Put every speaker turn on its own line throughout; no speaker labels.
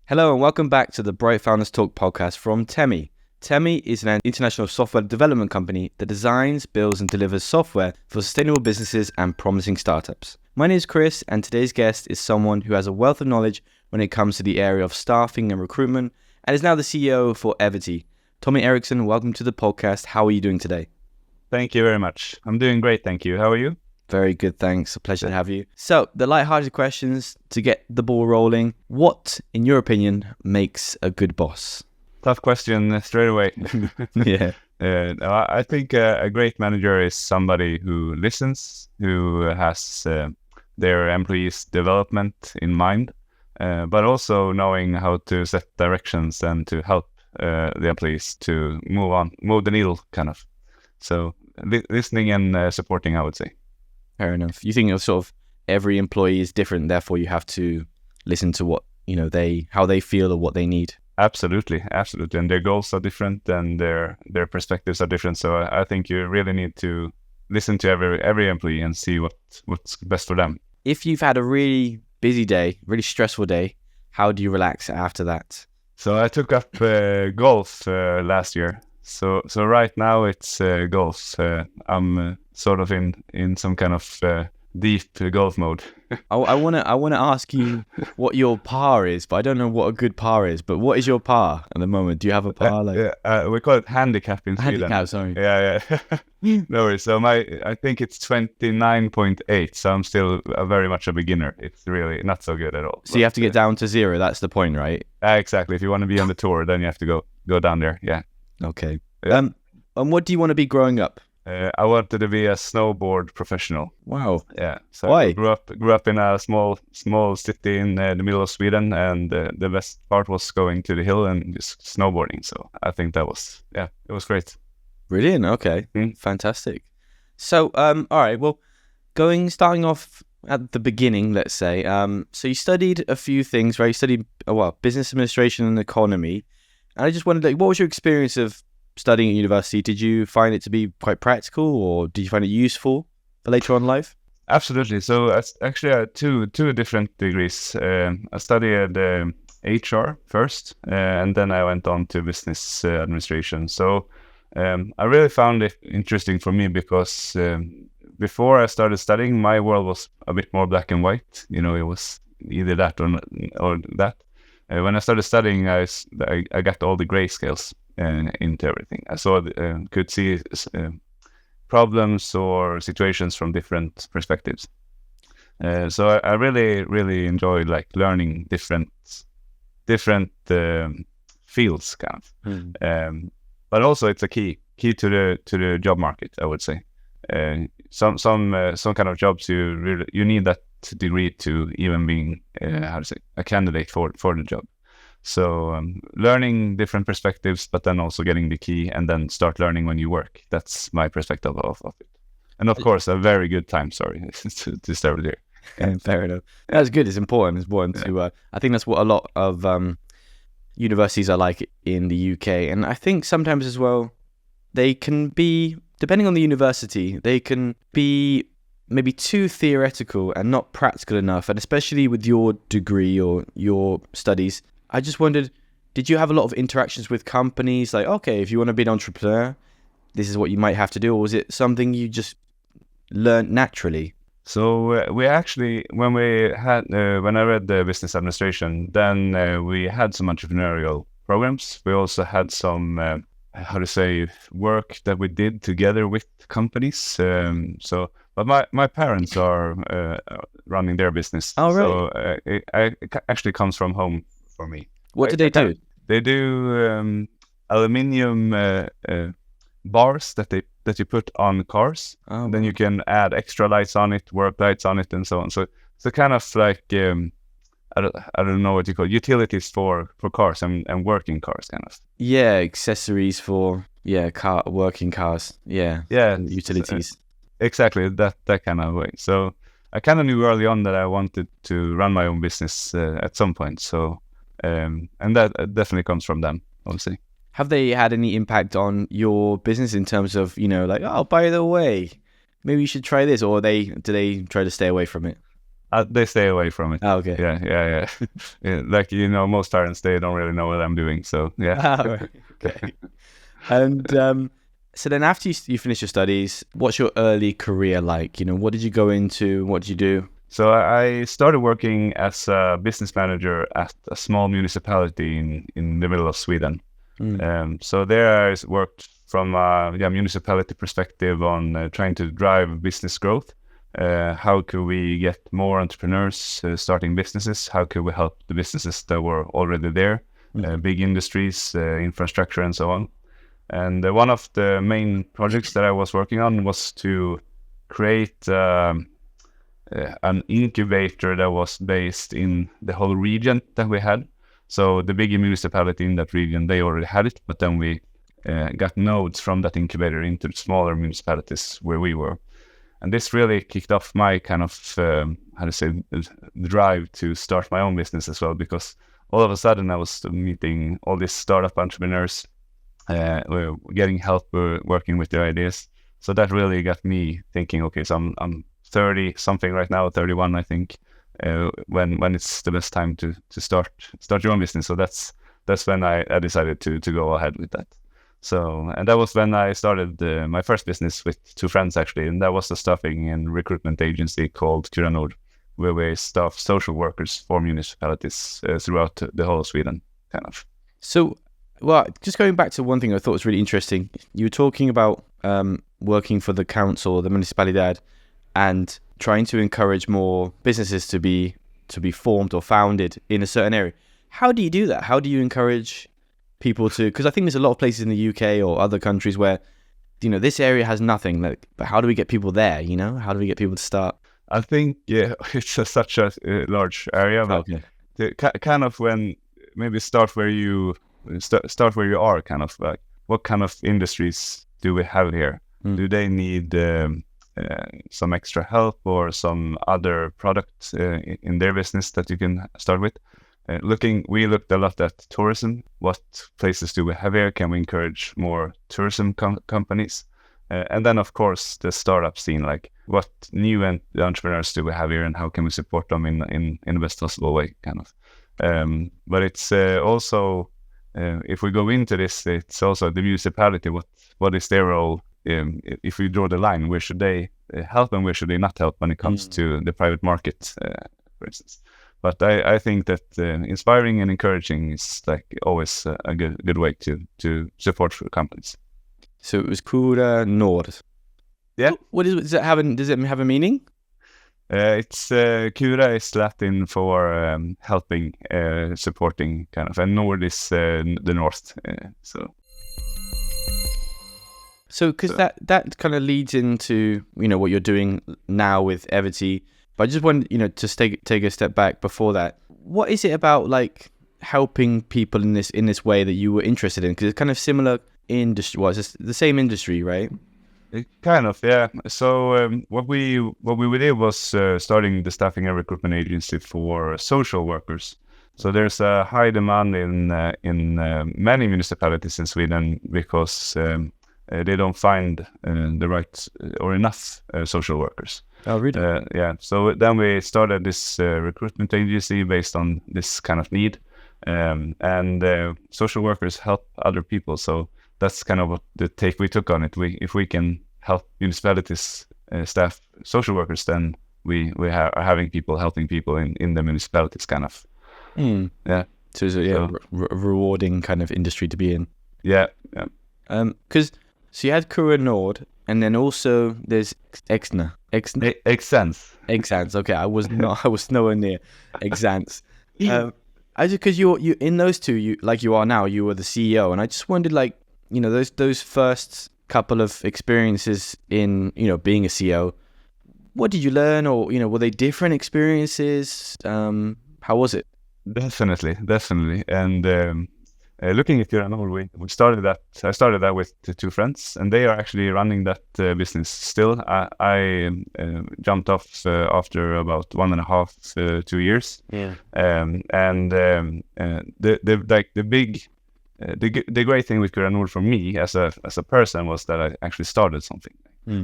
Hello and welcome back to the Bright Founders Talk podcast from Temi. Temi is an international software development company that designs, builds and delivers software for sustainable businesses and promising startups. My name is Chris and today's guest is someone who has a wealth of knowledge when it comes to the area of staffing and recruitment and is now the CEO for Evity. Tommy Eriksson, welcome to the podcast. How are you doing today?
Thank you very much. I'm doing great, thank you. How are you?
Very good, thanks. A pleasure to have you. So, the lighthearted questions to get the ball rolling. What, in your opinion, makes a good boss?
Tough question straight away.
Yeah.
I think a great manager is somebody who listens, who has their employees' development in mind, but also knowing how to set directions and to help the employees to move the needle, kind of. So, listening and supporting, I would say.
Fair enough. You think sort of every employee is different, therefore you have to listen to what, how they feel or what they need.
Absolutely. And their goals are different and their perspectives are different. So I think you really need to listen to every employee and see what's best for them.
If you've had a really busy day, really stressful day, how do you relax after that?
So I took up golf last year. So right now it's golf. I'm sort of in some kind of deep golf mode.
I wanna ask you what your par is, but I don't know what a good par is. But what is your par at the moment? Do you have a par?
We call it handicap in Sweden.
Handicap, sorry.
Yeah. No worries. So I think it's 29.8. So I'm still very much a beginner. It's really not so good at all.
So you have to get down to zero. That's the point, right?
Exactly. If you want to be on the tour, then you have to go down there. Yeah.
Okay.
Yeah.
And what do you want to be growing up?
I wanted to be a snowboard professional.
Wow.
Yeah. So
Why?
I grew up in a small city in the middle of Sweden, and the best part was going to the hill and just snowboarding. So I think it was great.
Brilliant. Okay. Fantastic. So, all right. Well, starting off at the beginning, let's say. So you studied a few things, right? You studied business administration and economy. And I just wondered, what was your experience of studying at university? Did you find it to be quite practical, or did you find it useful for later on in life?
Absolutely. So actually, I had two different degrees. I studied HR first, and then I went on to business administration. So I really found it interesting for me because before I started studying, my world was a bit more black and white. It was either that or that. When I started studying, I got all the grayscales into everything. I could see problems or situations from different perspectives. So I really, really enjoyed learning different fields, kind of. But also it's a key to the job market, I would say. Some kind of jobs you need that degree to even being a candidate for the job. So learning different perspectives, but then also getting the key and then start learning when you work. That's my perspective of it. And of course, a very good time, to start here.
Yeah, fair enough. That's good. It's important. To, I think that's what a lot of universities are like in the UK. And I think sometimes as well, they can be, depending on the university, they can be maybe too theoretical and not practical enough. And especially with your degree or your studies, I just wondered, did you have a lot of interactions with companies? Like, okay, if you want to be an entrepreneur, this is what you might have to do. Or was it something you just learned naturally?
So we actually, when I read the business administration, then we had some entrepreneurial programs. We also had some, work that we did together with companies. But my parents are running their business.
Oh, really?
So it actually comes from home for me.
What do they do?
They do aluminium bars that you put on cars.
Oh,
then you can add extra lights on it, work lights on it, and so on. So kind of like I don't know what you call it, utilities for cars and working cars, kind of.
Yeah, accessories for working cars. Yeah, utilities.
Exactly, that kind of way. So I kind of knew early on that I wanted to run my own business at some point. So and that definitely comes from them, obviously.
Have they had any impact on your business in terms of, by the way, maybe you should try this, or do they try to stay away from it?
They stay away from it.
Oh, okay.
Yeah. Yeah, like, most parents, they don't really know what I'm doing. So yeah.
Oh, right. Okay. And so then after you finish your studies, what's your early career like? What did you go into? What did you do?
So I started working as a business manager at a small municipality in the middle of Sweden. So there I worked from a municipality perspective on trying to drive business growth. How could we get more entrepreneurs starting businesses? How could we help the businesses that were already there, big industries, infrastructure, and so on? And one of the main projects that I was working on was to create an incubator that was based in the whole region that we had. So the bigger municipality in that region, they already had it, but then we got nodes from that incubator into the smaller municipalities where we were. And this really kicked off my kind of, drive to start my own business as well, because all of a sudden I was meeting all these startup entrepreneurs, getting help working with their ideas. So that really got me thinking, okay, so I'm 30 something right now, 31, I think, when it's the best time to start your own business. So that's when I decided to go ahead with that. So, and that was when I started my first business with two friends, actually, and that was a staffing and recruitment agency called Nord, where we staff social workers for municipalities throughout the whole of Sweden, kind of.
So, well, just going back to one thing I thought was really interesting. You were talking about working for the council, the municipalidad, and trying to encourage more businesses to be formed or founded in a certain area. How do you do that? How do you encourage people to? Because I think there's a lot of places in the UK or other countries where, this area has nothing. But how do we get people there? How do we get people to start?
I think it's such a large area, but kind of when maybe start where you are, kind of like what kind of industries do we have here? Do they need some extra help or some other product in their business that you can start with? We looked a lot at tourism. What places do we have here? Can we encourage more tourism companies? And then, of course, the startup scene, like what new entrepreneurs do we have here and how can we support them in the best possible way, kind of. But it's also, if we go into this, it's also the municipality. What is their role? If we draw the line, where should they help and where should they not help when it comes to the private market, for instance? But I think that inspiring and encouraging is like always a good way to support companies.
So it was Kura Nord.
Yeah.
Does it have a meaning?
It's Kura is Latin for helping, supporting, kind of, and Nord is the north.
So because that kind of leads into what you're doing now with Evity. But I just wanted to take a step back before that. What is it about like helping people in this way that you were interested in? Because it's kind of similar industry. Well, it's the same industry, right?
Kind of, yeah. So what we did was starting the staffing and recruitment agency for social workers. So there's a high demand in many municipalities in Sweden because they don't find the right or enough social workers.
Oh, really?
Yeah. So then we started this recruitment agency based on this kind of need, and social workers help other people. So that's kind of what the take we took on it. If we can help municipalities staff social workers, then we are having people helping people in the municipalities, kind of. Yeah.
So it's a rewarding kind of industry to be in.
Yeah.
Because so you had Kura Nord, and then also there's Exna.
Exans.
Okay, I was nowhere near Exans. I just because you in those two, you are now, you were the CEO, and I just wondered, like, those first couple of experiences in being a CEO, what did you learn, or were they different experiences? How was it?
Definitely, and looking at Nord, we started that. I started that with two friends, and they are actually running that business still. I jumped off after about 1.5 2 years.
Yeah.
The great thing with Nord for me as a person was that I actually started something.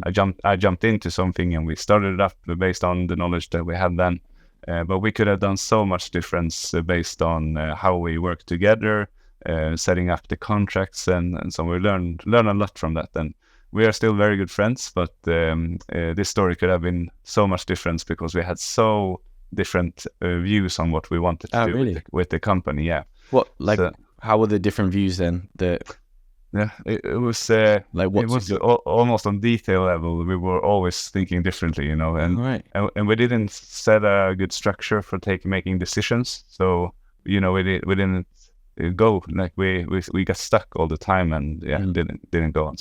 I jumped into something, and we started it up based on the knowledge that we had then. But we could have done so much difference based on how we work together, setting up the contracts, and so we learn a lot from that. And we are still very good friends, but this story could have been so much different because we had so different views on what we wanted to do
really?
with the company. Yeah.
What, like, how were the different views then?
Yeah, it was
like, what
it was almost on detail level. We were always thinking differently, you know, and we didn't set a good structure for making decisions. So, you know, we didn't go, like we got stuck all the time, and didn't go on.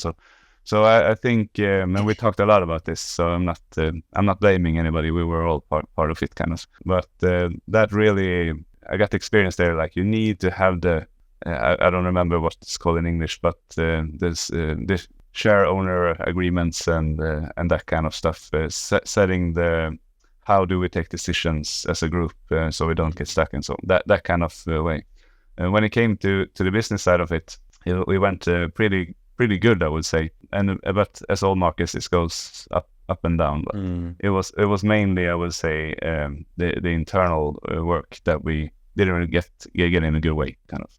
So I think, and we talked a lot about this. So I'm not blaming anybody. We were all part of it, kind of. But that really, I got the experience there. Like, you need to have the I don't remember what it's called in English, but there's the share owner agreements and that kind of stuff. Setting the how do we take decisions as a group, so we don't get stuck, and so that kind of way. When it came to the business side of it, we went pretty good, I would say. And but as all markets, it goes up and down. But it was mainly, I would say, the internal work that we didn't really get in a good way, kind of.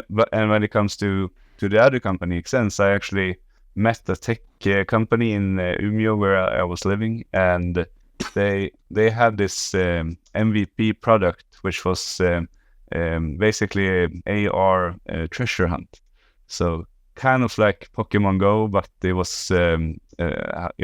But when it comes to the other company, Xense, I actually met a tech company in Umeå where I was living, and they had this MVP product, which was basically a AR treasure hunt. So kind of like Pokemon Go, but it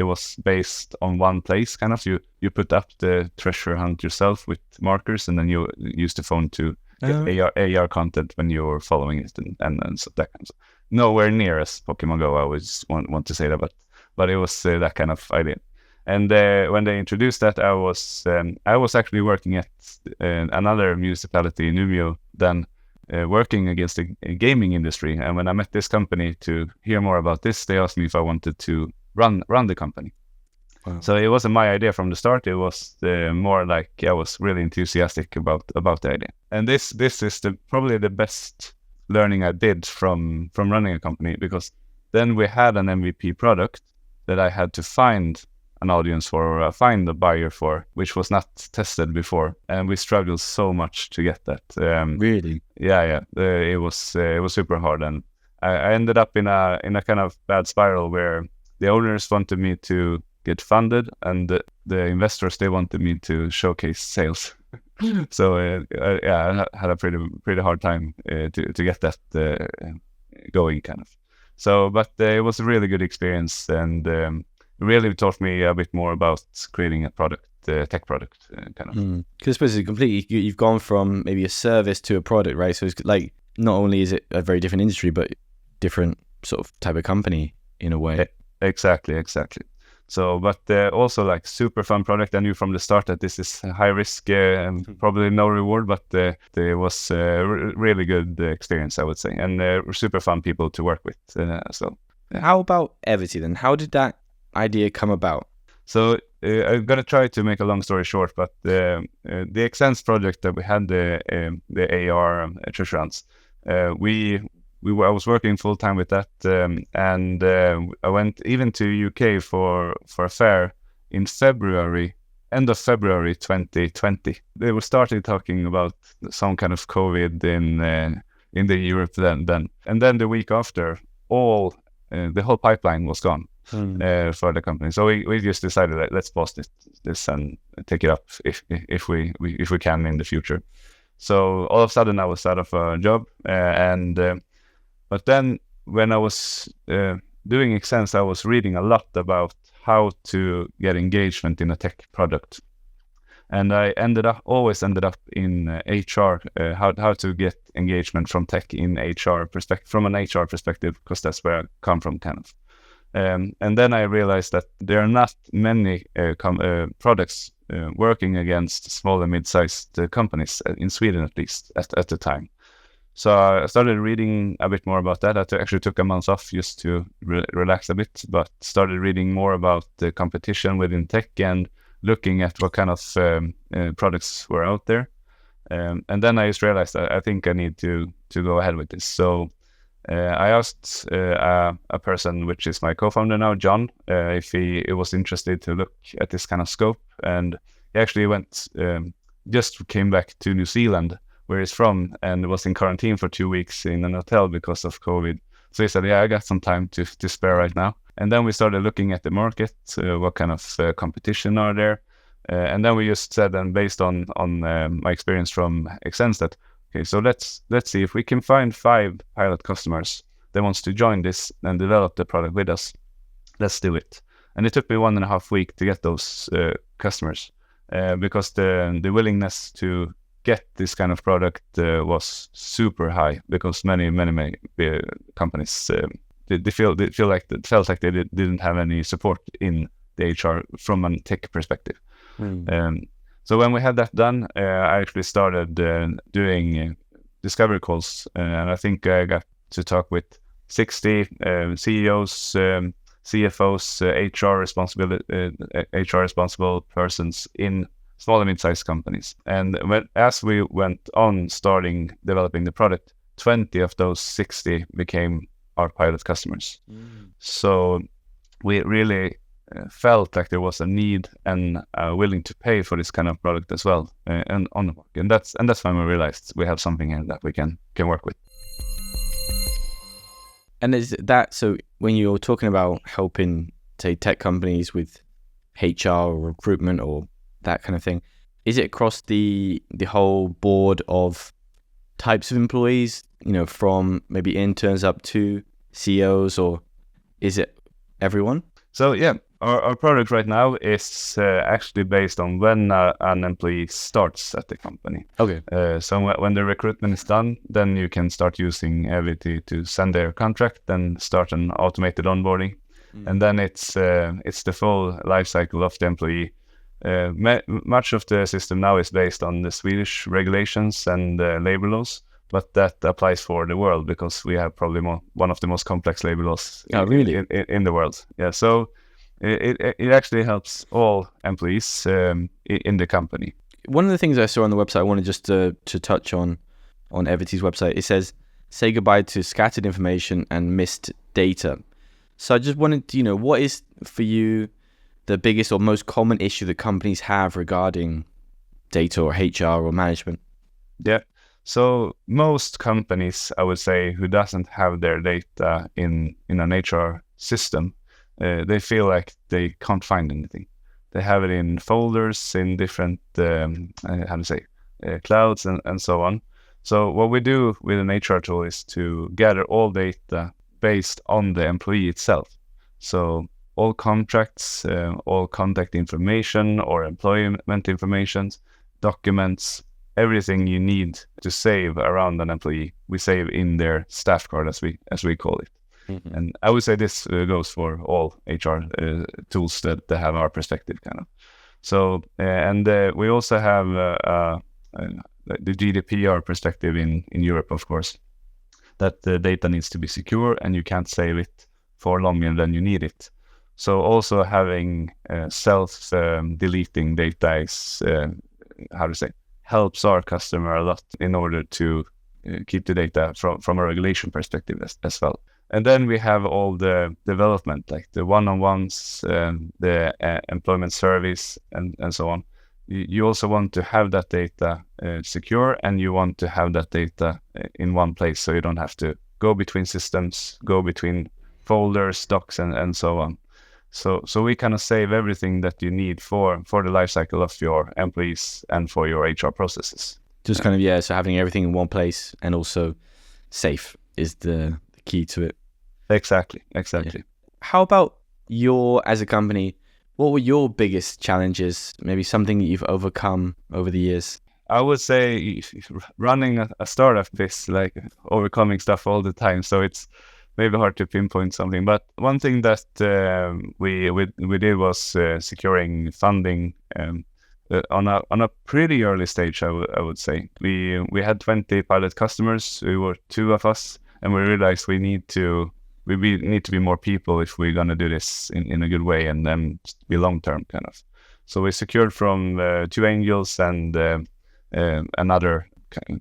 was based on one place. Kind of, you put up the treasure hunt yourself with markers, and then you use the phone to get AR content when you're following it, and so that kind of stuff. Nowhere near as Pokemon Go, I always want to say that, but it was that kind of idea. And when they introduced that, I was actually working at another municipality in Umeå, then working against the gaming industry. And when I met this company to hear more about this, they asked me if I wanted to run the company. Wow. So it wasn't my idea from the start. It was more like I was really enthusiastic about the idea. And this is probably the best learning I did from running a company, because then we had an MVP product that I had to find an audience for, or find a buyer for, which was not tested before, and we struggled so much to get that.
Really?
Yeah. It was super hard, and I ended up in a kind of bad spiral where the owners wanted me to get funded, and the investors, they wanted me to showcase sales. So I had a pretty hard time to get that going, kind of. So, but it was a really good experience, and really taught me a bit more about creating a product, tech product, kind of.
Because I suppose it's completely, you've gone from maybe a service to a product, right? So it's like, not only is it a very different industry, but different sort of type of company in a way.
Exactly. So, but also like super fun product. I knew from the start that this is high risk and probably no reward, but it was a really good experience, I would say, and super fun people to work with. So,
how about Evity then? How did that idea come about?
So I'm gonna try to make a long story short, but the Xense project that we had, the AR treasure hunts, I was working full time with that, and I went even to UK for a fair in end of February 2020. They were starting talking about some kind of COVID in the Europe then, and then the week after, the whole pipeline was gone for the company. So we just decided that let's pause this and take it up if we can in the future. So all of a sudden I was out of a job, but then when I was doing Xense, I was reading a lot about how to get engagement in a tech product, and I always ended up in HR, how to get engagement from tech in HR perspective, from an HR perspective, because that's where I come from, kind of. And then I realized that there are not many products working against small and mid-sized companies in Sweden, at least at the time. So I started reading a bit more about that. I actually took a month off just to relax a bit, but started reading more about the competition within tech and looking at what kind of products were out there. And then I just realized I think I need to go ahead with this. So I asked a person, which is my co-founder now, John, if he was interested to look at this kind of scope. And he actually went just came back to New Zealand, where he's from, and was in quarantine for 2 weeks in an hotel because of COVID. So he said, "Yeah, I got some time to spare right now." And then we started looking at the market, what kind of competition are there, and then we just said, and based on my experience from Exens, that okay, so let's see if we can find 5 pilot customers that wants to join this and develop the product with us. Let's do it. And it took me 1.5 weeks to get those customers, because the willingness to get this kind of product was super high, because many companies they felt like they didn't have any support in the HR from a tech perspective. So when we had that done, I actually started doing discovery calls, and I think I got to talk with 60 CEOs, CFOs, HR responsible persons in small and mid-sized companies. And as we went on starting developing the product, 20 of those 60 became our pilot customers. So we really felt like there was a need and willing to pay for this kind of product as well, and on the market. And that's when we realized we have something here that we can work with.
And is that, so when you're talking about helping, say, tech companies with HR or recruitment or that kind of thing, is it across the whole board of types of employees, from maybe interns up to CEOs, or is it everyone?
So yeah, our product right now is actually based on when an employee starts at the company.
Okay.
So when the recruitment is done, then you can start using Evity to send their contract and start an automated onboarding. And then it's the full life cycle of the employee. Much of the system now is based on the Swedish regulations and labor laws, but that applies for the world, because we have probably one of the most complex labor laws in the world. Yeah, so it actually helps all employees in the company.
One of the things I saw on the website, I wanted just to touch on Evity's website, it says, say goodbye to scattered information and missed data. So I just wanted to, what is for you the biggest or most common issue that companies have regarding data or HR or management?
Yeah. So most companies, I would say, who doesn't have their data in an HR system, they feel like they can't find anything. They have it in folders, in different, clouds and so on. So what we do with an HR tool is to gather all data based on the employee itself. So all contracts, all contact information or employment information, documents, everything you need to save around an employee, we save in their staff card, as we call it. Mm-hmm. And I would say this goes for all HR tools that have our perspective, kind of. So we also have the GDPR perspective in Europe, of course, that the data needs to be secure and you can't save it for longer than you need it. So also having self-deleting data is, helps our customer a lot in order to keep the data from a regulation perspective as well. And then we have all the development, like the one-on-ones, the employment service, and so on. You also want to have that data secure, and you want to have that data in one place, so you don't have to go between systems, go between folders, docs, and so on. So we kind of save everything that you need for the life cycle of your employees and for your HR processes.
Just kind of, so having everything in one place and also safe is the key to it.
Exactly.
Yeah. How about as a company, what were your biggest challenges? Maybe something that you've overcome over the years?
I would say running a startup is like overcoming stuff all the time. So it's maybe hard to pinpoint something. But one thing that we did was securing funding on a pretty early stage, I would say. We had 20 pilot customers. We were 2 of us, and we realized we need to be more people if we're going to do this in a good way and then be long-term, kind of. So we secured from 2 angels and another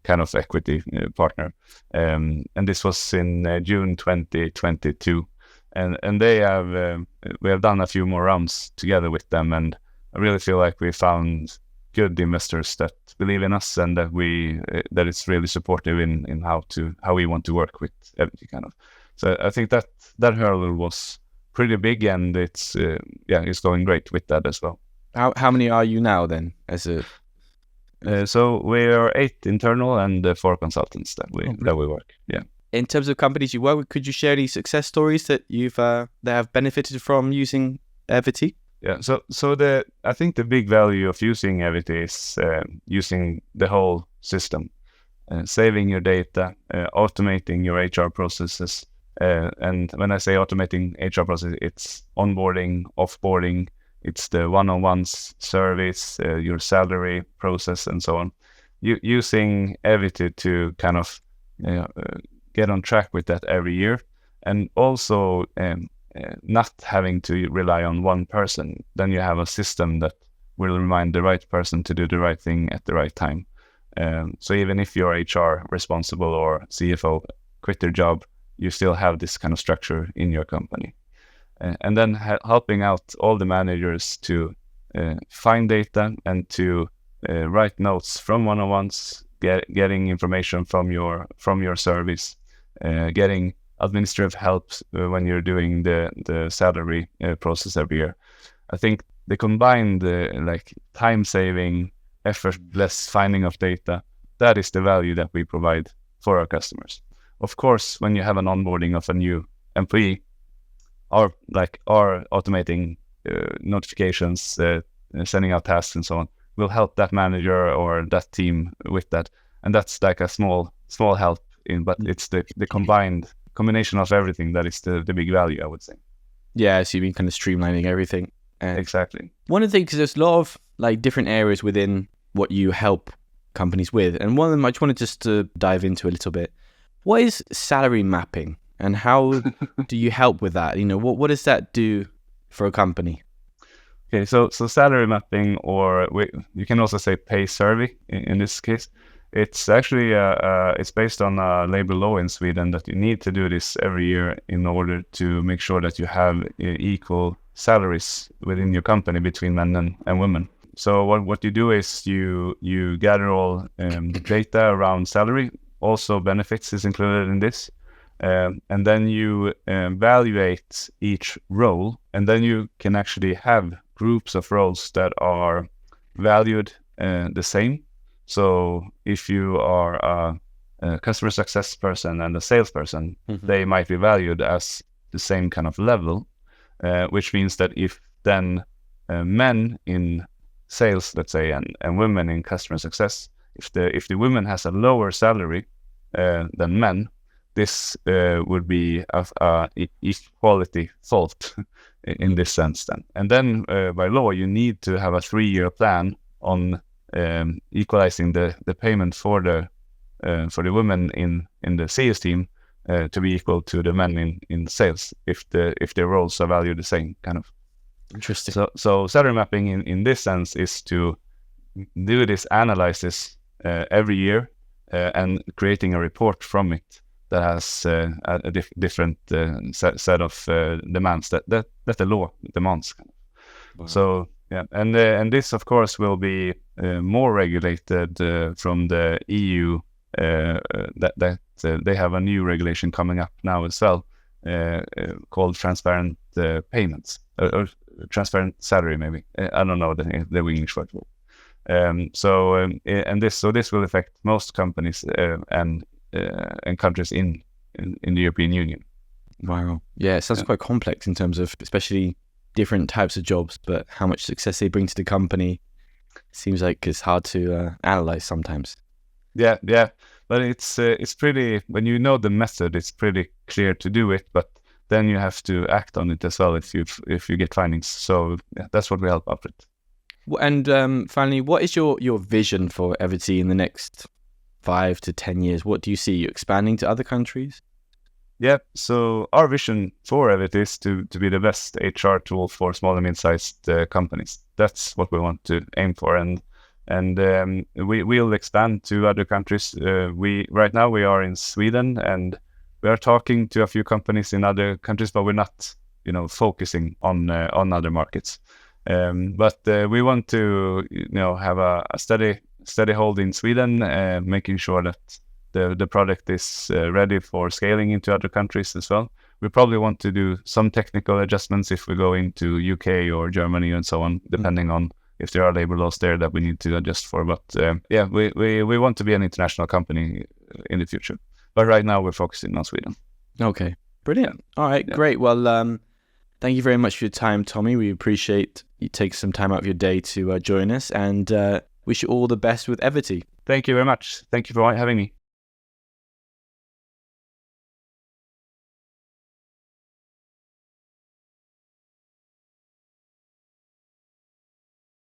kind of equity partner. And this was in June 2022. And they have we have done a few more rounds together with them. And I really feel like we found good investors that believe in us and that that it's really supportive in how we want to work with Evity kind of. So I think that hurdle was pretty big, and it's going great with that as well.
How many are you now then?
So we are 8 internal and 4 consultants that we work. Yeah.
In terms of companies you work with, could you share any success stories that you've that have benefited from using Evity?
Yeah. So I think the big value of using Evity is using the whole system, saving your data, automating your HR processes. And when I say automating HR process, it's onboarding, offboarding, it's the one-on-ones service, your salary process, and so on. Using Evity to kind of get on track with that every year, and also not having to rely on one person. Then you have a system that will remind the right person to do the right thing at the right time. So even if you're HR responsible or CFO quit their job, you still have this kind of structure in your company. And then helping out all the managers to find data and to write notes from one-on-ones, getting information from your service, getting administrative help when you're doing the salary process every year. I think the combined like time-saving, effortless finding of data, that is the value that we provide for our customers. Of course, when you have an onboarding of a new employee, our automating notifications, sending out tasks and so on, will help that manager or that team with that. And that's like a small help but it's the combination of everything that is the big value, I would say.
Yeah, so you've been kind of streamlining everything.
Exactly.
One of the things, because there's a lot of like different areas within what you help companies with, and one of them I just wanted to dive into a little bit. What is salary mapping, and how do you help with that? What does that do for a company?
Okay, so salary mapping, or you can also say pay survey in this case. It's actually it's based on labor law in Sweden that you need to do this every year in order to make sure that you have equal salaries within your company between men and women. So what you do is you gather all data around salary. Also benefits is included in this. And then you evaluate each role, and then you can actually have groups of roles that are valued the same. So if you are a customer success person and a salesperson, they might be valued as the same kind of level, which means that if then men in sales, let's say, and women in customer success, if the women has a lower salary than men, this would be a equality fault in this sense then. And then by law, you need to have a 3-year plan on equalizing the payment for the women in the sales team to be equal to the men in sales if their roles are valued the same, kind of.
Interesting.
So salary mapping in this sense is to do this analysis every year and creating a report from it that has a different set of demands that the law demands. Wow. So yeah, and this of course will be more regulated from the EU. That they have a new regulation coming up now as well, called transparent payments or transparent salary, maybe. I don't know the English word for it. And this will affect most companies and countries in the European Union.
Wow. Yeah, it sounds quite complex in terms of especially different types of jobs, but how much success they bring to the company seems like it's hard to analyze sometimes.
Yeah, but it's pretty, when you know the method, it's pretty clear to do it, but then you have to act on it as well if you get findings. So yeah, that's what we help out with.
And finally, what is your vision for Evity in the next 5 to 10 years? What do you see? You expanding to other countries?
Yeah, so our vision for Evity is to be the best HR tool for small and mid-sized companies. That's what we want to aim for, and we'll expand to other countries. Right now we are in Sweden, and we are talking to a few companies in other countries, but we're not, focusing on other markets. But we want to, have a steady hold in Sweden, making sure that the product is ready for scaling into other countries as well. We probably want to do some technical adjustments if we go into UK or Germany and so on, depending on if there are labor laws there that we need to adjust for. But we want to be an international company in the future. But right now we're focusing on Sweden.
Okay, brilliant. All right, great. Well, thank you very much for your time, Tommy. We appreciate you take some time out of your day to join us, and wish you all the best with Evity.
Thank you very much. Thank you for having me.